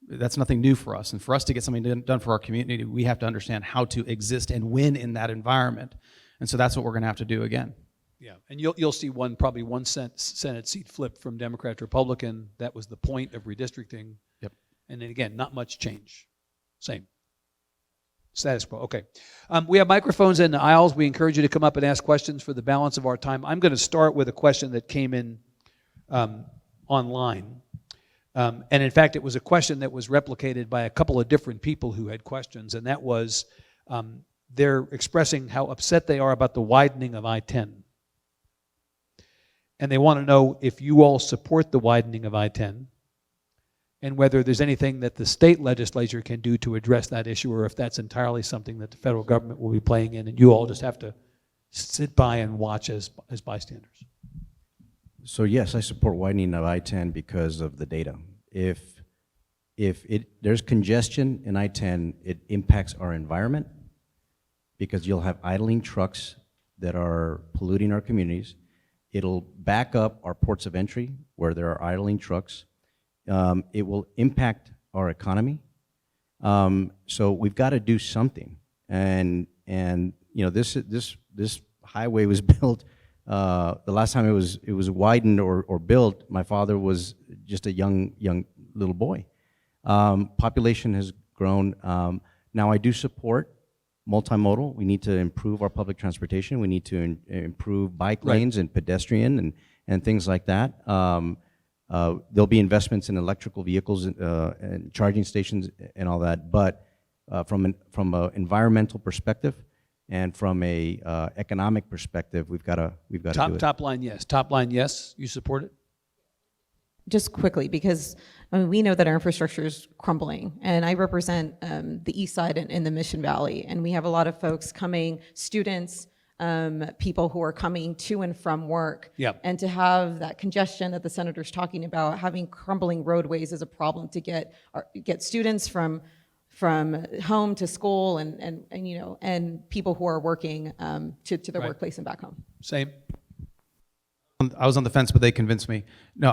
That's nothing new for us. And for us to get something done for our community, we have to understand how to exist and win in that environment. And so that's what we're going to have to do again. Yeah, and you'll see probably one Senate seat flip from Democrat to Republican. That was the point of redistricting. Yep. And then again, not much change. Same. Status quo. Okay. We have microphones in the aisles. We encourage you to come up and ask questions for the balance of our time. I'm going to start with a question that came in online. And in fact, it was a question that was replicated by a couple of different people who had questions, and that was they're expressing how upset they are about the widening of I-10. And they want to know if you all support the widening of I-10 and whether there's anything that the state legislature can do to address that issue, or if that's entirely something that the federal government will be playing in and you all just have to sit by and watch as bystanders. So yes, I support widening of I-10 because of the data. If there's congestion in I-10, it impacts our environment because you'll have idling trucks that are polluting our communities. It'll back up our ports of entry where there are idling trucks. It will impact our economy. So we've got to do something. And you know, this highway was built. The last time it was widened or built, my father was just a young little boy. Population has grown. Now I do support multimodal. We need to improve our public transportation. We need to improve bike lanes and pedestrian and things like that. There'll be investments in electrical vehicles and charging stations and all that. But from an environmental perspective and from a economic perspective, we've got to do it. Top line, yes. Top line, yes. You support it? Just quickly, because I mean, we know that our infrastructure is crumbling, and I represent the east side in the Mission Valley, and we have a lot of folks coming, students, people who are coming to and from work. Yep. And to have that congestion that the senator's talking about, having crumbling roadways is a problem to get students from home to school and you know, and people who are working to their workplace and back home. Same. I was on the fence, but they convinced me. No,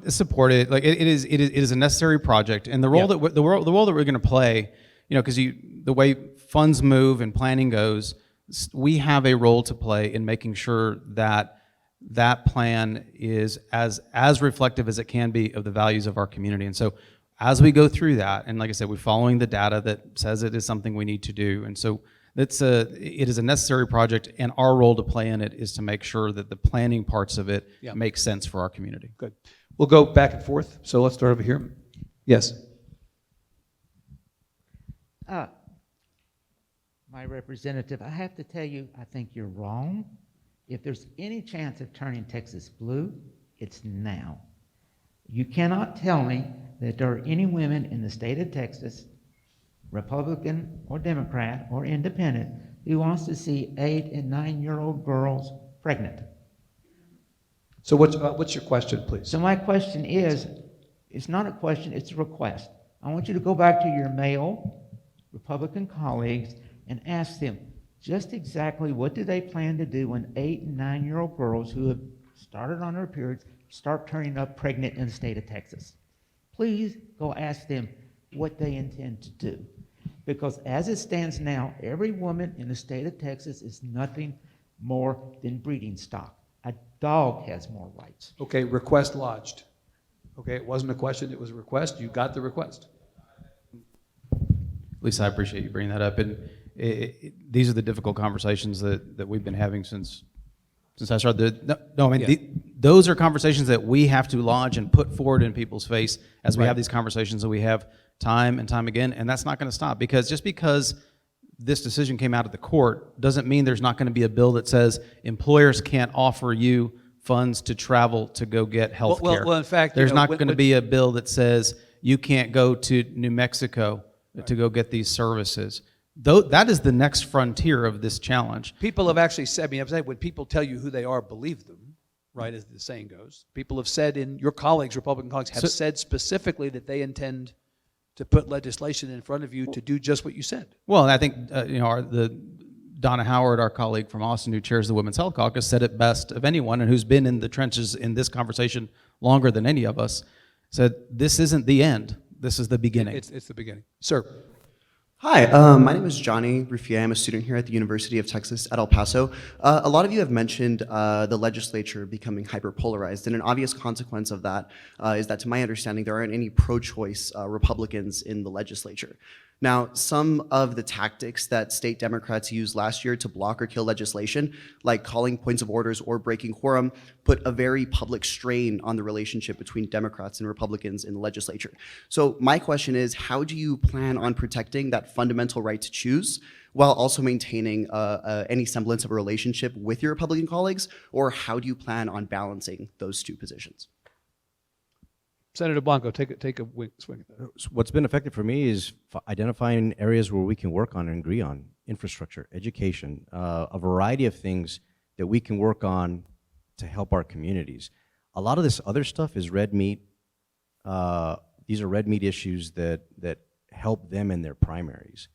support it. Like it is a necessary project, and the role that the role that we're going to play, because the way funds move and planning goes, we have a role to play in making sure that that plan is as reflective as it can be of the values of our community. And so, as we go through that, and like I said, we're following the data that says it is something we need to do, and so it is a necessary project, and our role to play in it is to make sure that the planning parts of it make sense for our community. Good. We'll go back and forth. So let's start over here. Yes. My representative, I have to tell you, I think you're wrong. If there's any chance of turning Texas blue, it's now. You cannot tell me that there are any women in the state of Texas, Republican or Democrat or independent, who wants to see 8- and 9-year-old girls pregnant. So what's your question, please? So my question is, it's not a question, it's a request. I want you to go back to your male Republican colleagues and ask them just exactly what do they plan to do when 8- and 9-year-old girls who have started on their periods start turning up pregnant in the state of Texas. Please go ask them what they intend to do. Because as it stands now, every woman in the state of Texas is nothing more than breeding stock. A dog has more rights. Okay, request lodged. Okay, it wasn't a question, it was a request. You got the request. Lisa, I appreciate you bringing that up. And these are the difficult conversations that we've been having since I started. Those are conversations that we have to lodge and put forward in people's face as we have these conversations that we have time and time again, and that's not going to stop, because just because this decision came out of the court doesn't mean there's not going to be a bill that says employers can't offer you funds to travel to go get health care. Well, in fact, there's not going to be a bill that says you can't go to New Mexico to go get these services. Though that is the next frontier of this challenge. People have actually said, when people tell you who they are, believe them, right, as the saying goes. People have said, your colleagues, Republican colleagues, have said specifically that they intend to put legislation in front of you to do just what you said. Well, and I think Donna Howard, our colleague from Austin, who chairs the Women's Health Caucus, said it best of anyone, and who's been in the trenches in this conversation longer than any of us, said this isn't the end. This is the beginning. It's the beginning. Sir. Hi, my name is Johnny Ruffier. I'm a student here at the University of Texas at El Paso. A lot of you have mentioned the legislature becoming hyperpolarized, and an obvious consequence of that is that, to my understanding, there aren't any pro-choice Republicans in the legislature. Now, some of the tactics that state Democrats used last year to block or kill legislation, like calling points of orders or breaking quorum, put a very public strain on the relationship between Democrats and Republicans in the legislature. So my question is, how do you plan on protecting that fundamental right to choose while also maintaining any semblance of a relationship with your Republican colleagues, or how do you plan on balancing those two positions? Senator Blanco, take a swing at that. What's been effective for me is identifying areas where we can work on and agree on: infrastructure, education, a variety of things that we can work on to help our communities. A lot of this other stuff is red meat. These are red meat issues that help them in their primaries.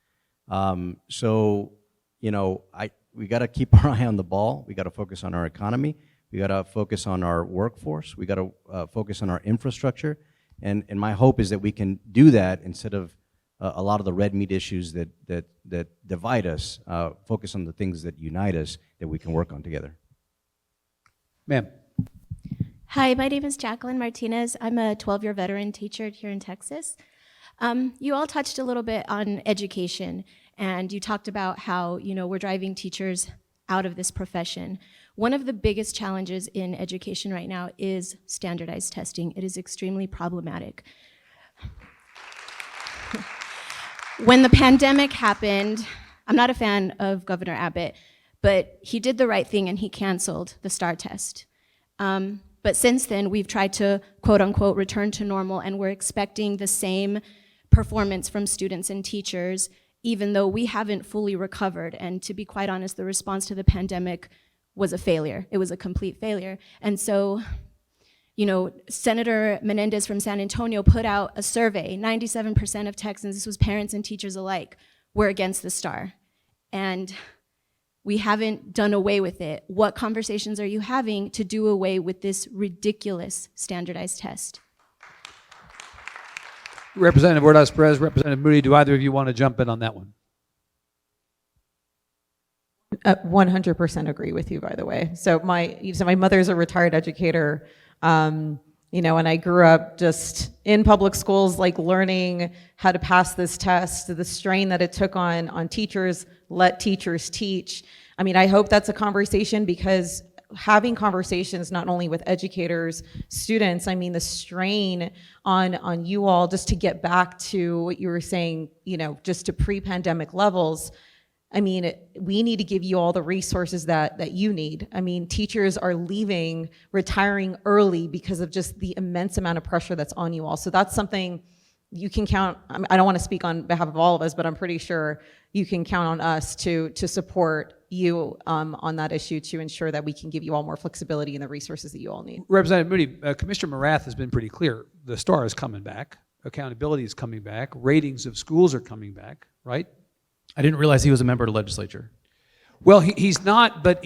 So, we got to keep our eye on the ball. We got to focus on our economy. We got to focus on our workforce. We got to focus on our infrastructure. And my hope is that we can do that instead of a lot of the red meat issues that divide us, focus on the things that unite us, that we can work on together. Ma'am. Hi, my name is Jacqueline Martinez. I'm a 12-year veteran teacher here in Texas. You all touched a little bit on education, and you talked about how, we're driving teachers out of this profession. One of the biggest challenges in education right now is standardized testing. It is extremely problematic. When the pandemic happened, I'm not a fan of Governor Abbott, but he did the right thing and he canceled the STAR test. But since then, we've tried to, quote unquote, return to normal, and we're expecting the same performance from students and teachers, even though we haven't fully recovered. And to be quite honest, the response to the pandemic was a failure. It was a complete failure. And so, Senator Menendez from San Antonio put out a survey. 97% of Texans, this was parents and teachers alike, were against the STAR. And We haven't done away with it. What conversations are you having to do away with this ridiculous standardized test? Representative Ordaz, Perez, Representative Moody, do either of you want to jump in on that one? 100% agree with you, by the way. So my mother's a retired educator, and I grew up just in public schools, like learning how to pass this test, the strain that it took on teachers, let teachers teach. I mean, I hope that's a conversation, because having conversations not only with educators, students, I mean, the strain on you all just to get back to what you were saying, just to pre-pandemic levels. I mean, we need to give you all the resources that you need. I mean, teachers are leaving, retiring early because of just the immense amount of pressure that's on you all. So that's something you can count. I don't want to speak on behalf of all of us, but I'm pretty sure you can count on us to support you on that issue, to ensure that we can give you all more flexibility and the resources that you all need. Representative Moody, Commissioner Morath has been pretty clear. The STAR is coming back. Accountability is coming back. Ratings of schools are coming back, right? I didn't realize he was a member of the legislature. Well, he's not, but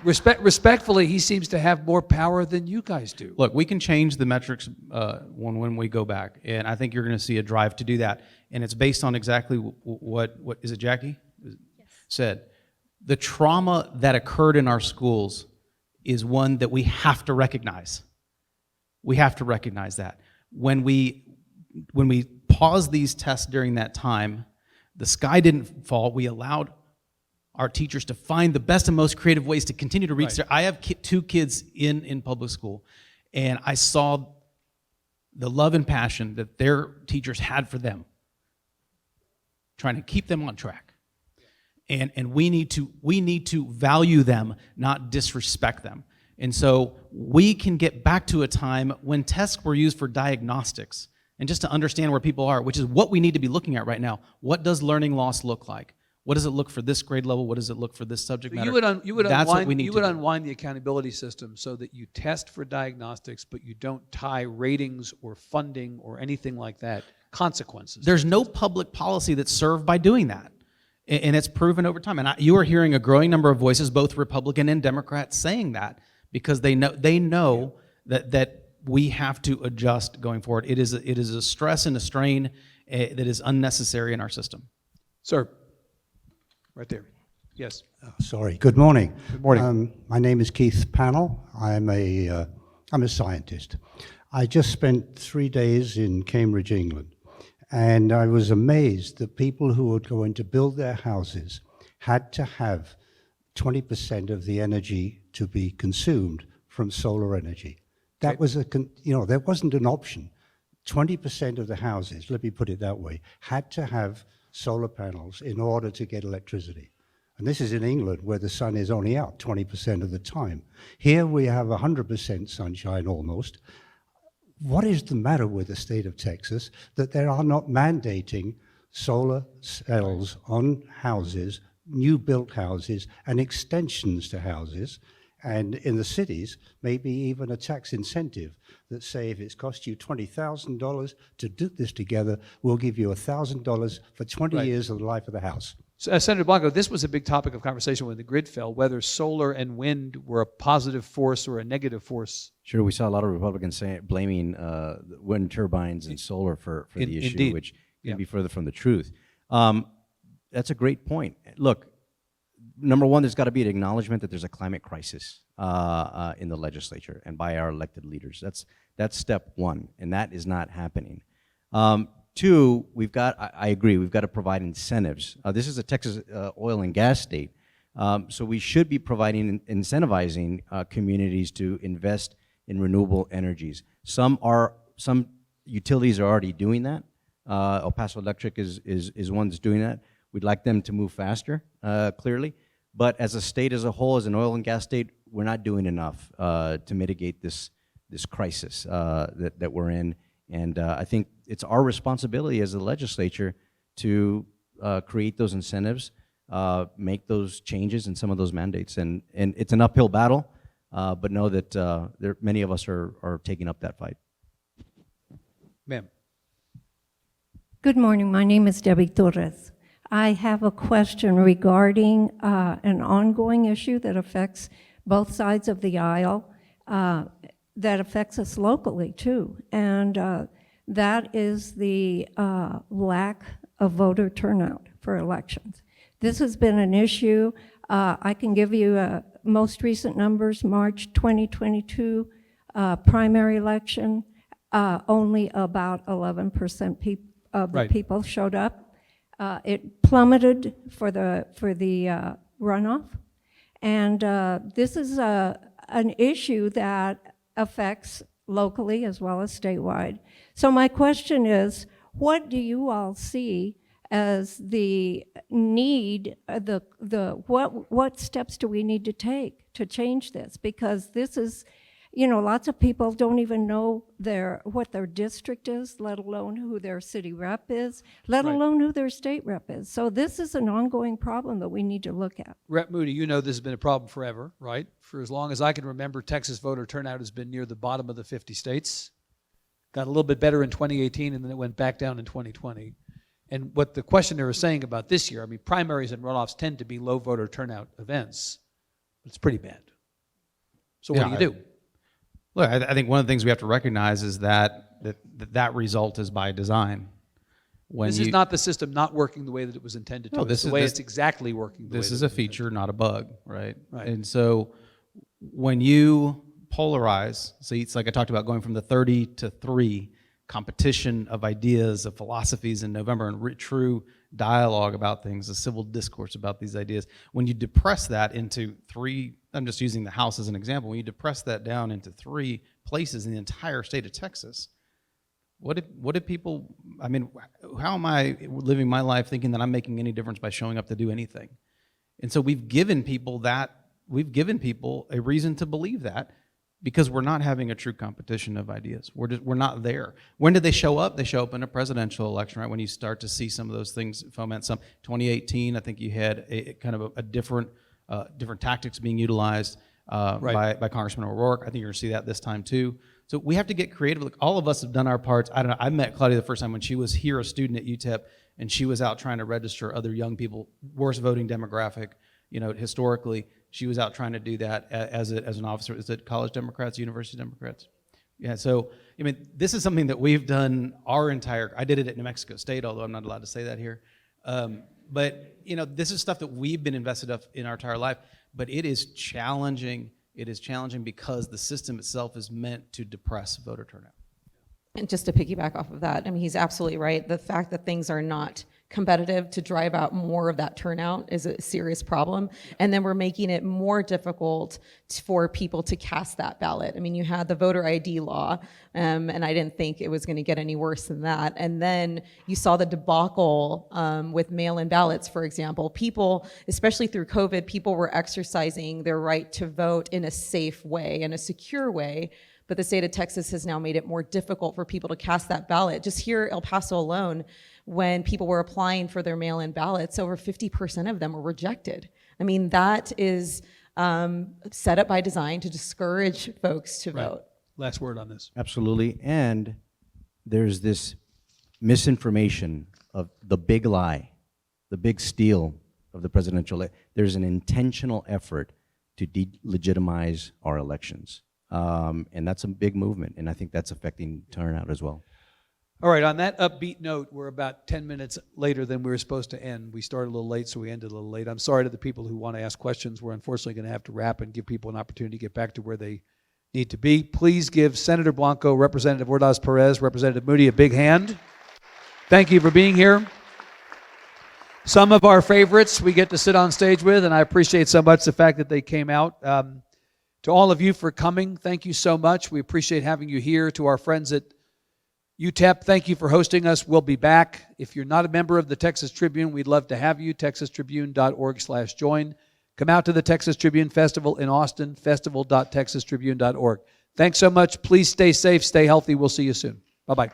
respectfully, he seems to have more power than you guys do. Look, we can change the metrics when we go back, and I think you're going to see a drive to do that. And it's based on exactly what is it, Jackie? Yes. Said. The trauma that occurred in our schools is one that we have to recognize. We have to recognize that. When we paused these tests during that time, the sky didn't fall. We allowed our teachers to find the best and most creative ways to continue to reach I have two kids in public school, and I saw the love and passion that their teachers had for them, trying to keep them on track. And we need to value them, not disrespect them. And so we can get back to a time when tests were used for diagnostics, and just to understand where people are, which is what we need to be looking at right now. What does learning loss look like? What does it look for this grade level? What does it look for this subject matter? You would That's what we need to do. unwind the accountability system so that you test for diagnostics, but you don't tie ratings or funding or anything like that consequences. There's no public policy that's served by doing that. And it's proven over time. And you are hearing a growing number of voices, both Republican and Democrat, saying that, because they know that we have to adjust going forward. It is a stress and a strain that is unnecessary in our system. Sir, right there. Yes. Sorry. Good morning. Good morning. My name is Keith Pannell. I'm a scientist. I just spent 3 days in Cambridge, England, and I was amazed that people who were going to build their houses had to have 20% of the energy to be consumed from solar energy. That was there wasn't an option. 20% of the houses, let me put it that way, had to have solar panels in order to get electricity. And this is in England, where the sun is only out 20% of the time. Here we have 100% sunshine almost. What is the matter with the state of Texas that they are not mandating solar cells on houses, new built houses, and extensions to houses? And in the cities, maybe even a tax incentive that say if it's cost you $20,000 to do this together, we'll give you $1,000 for 20 years of the life of the house. So, Senator Blanco, this was a big topic of conversation when the grid fell, whether solar and wind were a positive force or a negative force. Sure, we saw a lot of Republicans blaming wind turbines and solar for the issue, indeed. Which can be further from the truth. That's a great point. Look, number one, there's got to be an acknowledgement that there's a climate crisis in the legislature and by our elected leaders. That's step one, and that is not happening. Two, I agree, we've got to provide incentives. This is a Texas oil and gas state, so we should be providing, incentivizing communities to invest in renewable energies. Some utilities are already doing that. El Paso Electric is one that's doing that. We'd like them to move faster, clearly. But as a state as a whole, as an oil and gas state, we're not doing enough to mitigate this crisis that we're in. And I think it's our responsibility as the legislature to create those incentives, make those changes in some of those mandates. And it's an uphill battle, but know that many of us are taking up that fight. Ma'am. Good morning. My name is Debbie Torres. I have a question regarding an ongoing issue that affects both sides of the aisle, that affects us locally too, and that is the lack of voter turnout for elections. This has been an issue. I can give you most recent numbers. March 2022 primary election, only about 11% of the Right. people showed up. It plummeted for the runoff, and this is an issue that affects locally as well as statewide. So my question is, what do you all see as the need, what steps do we need to take to change this? Because this is, you know, lots of people don't even know what their district is, let alone who their city rep is, let Right. alone who their state rep is. So this is an ongoing problem that we need to look at. Rep. Moody, you know this has been a problem forever, right? For as long as I can remember, Texas voter turnout has been near the bottom of the 50 states. Got a little bit better in 2018, and then it went back down in 2020. And what the questioner is saying about this year, I mean, primaries and runoffs tend to be low voter turnout events. It's pretty bad. So what do you do? Look, I think one of the things we have to recognize is that result is by design. This is not the system not working the way that it was intended to. No, It's the way it's exactly working the way This is that a it was intended. feature, not a bug, right? Right. And so when you polarize seats, like I talked about going from the 30 to 3, competition of ideas, of philosophies in November, and true dialogue about things, a civil discourse about these ideas, when you depress that into 3, I'm just using the House as an example, when you depress that down into 3 places in the entire state of Texas, what did people, I mean, how am I living my life thinking that I'm making any difference by showing up to do anything? And so we've given people a reason to believe that, because we're not having a true competition of ideas. We're not there. When did they show up? They show up in a presidential election, right? When you start to see some of those things foment some. 2018, I think you had a kind of a different tactics being utilized Right. by Congressman O'Rourke. I think you're going to see that this time too. So we have to get creative. Look, all of us have done our parts. I don't know. I met Claudia the first time when she was here, a student at UTEP, and she was out trying to register other young people, worst voting demographic, you know, historically. She was out trying to do that as an officer. Is it college Democrats, university Democrats? Yeah, so, I mean, this is something that we've done I did it at New Mexico State, although I'm not allowed to say that here. But, you know, this is stuff that we've been invested in our entire life, but it is challenging. It is challenging because the system itself is meant to depress voter turnout. And just to piggyback off of that, I mean, he's absolutely right. The fact that things are not competitive to drive out more of that turnout is a serious problem. And then we're making it more difficult for people to cast that ballot. I mean, you had the voter ID law, and I didn't think it was going to get any worse than that. And then you saw the debacle with mail-in ballots, for example. People, especially through COVID, people were exercising their right to vote in a safe way, in a secure way. But the state of Texas has now made it more difficult for people to cast that ballot. Just here, El Paso alone, when people were applying for their mail-in ballots, over 50% of them were rejected. I mean, that is set up by design to discourage folks to vote. Last word on this. Absolutely. And there's this misinformation of the big lie, the big steal of the presidential. There's an intentional effort to delegitimize our elections. And that's a big movement, and I think that's affecting turnout as well. All right, on that upbeat note, we're about 10 minutes later than we were supposed to end. We started a little late, so we ended a little late. I'm sorry to the people who want to ask questions. We're unfortunately going to have to wrap and give people an opportunity to get back to where they need to be. Please give Senator Blanco, Representative Ordaz Perez, Representative Moody a big hand. Thank you for being here. Some of our favorites we get to sit on stage with, and I appreciate so much the fact that they came out. To all of you for coming, thank you so much. We appreciate having you here. To our friends at UTEP, thank you for hosting us. We'll be back. If you're not a member of the Texas Tribune, we'd love to have you. TexasTribune.org/join. Come out to the Texas Tribune Festival in Austin, festival.texastribune.org. Thanks so much. Please stay safe, stay healthy. We'll see you soon. Bye-bye.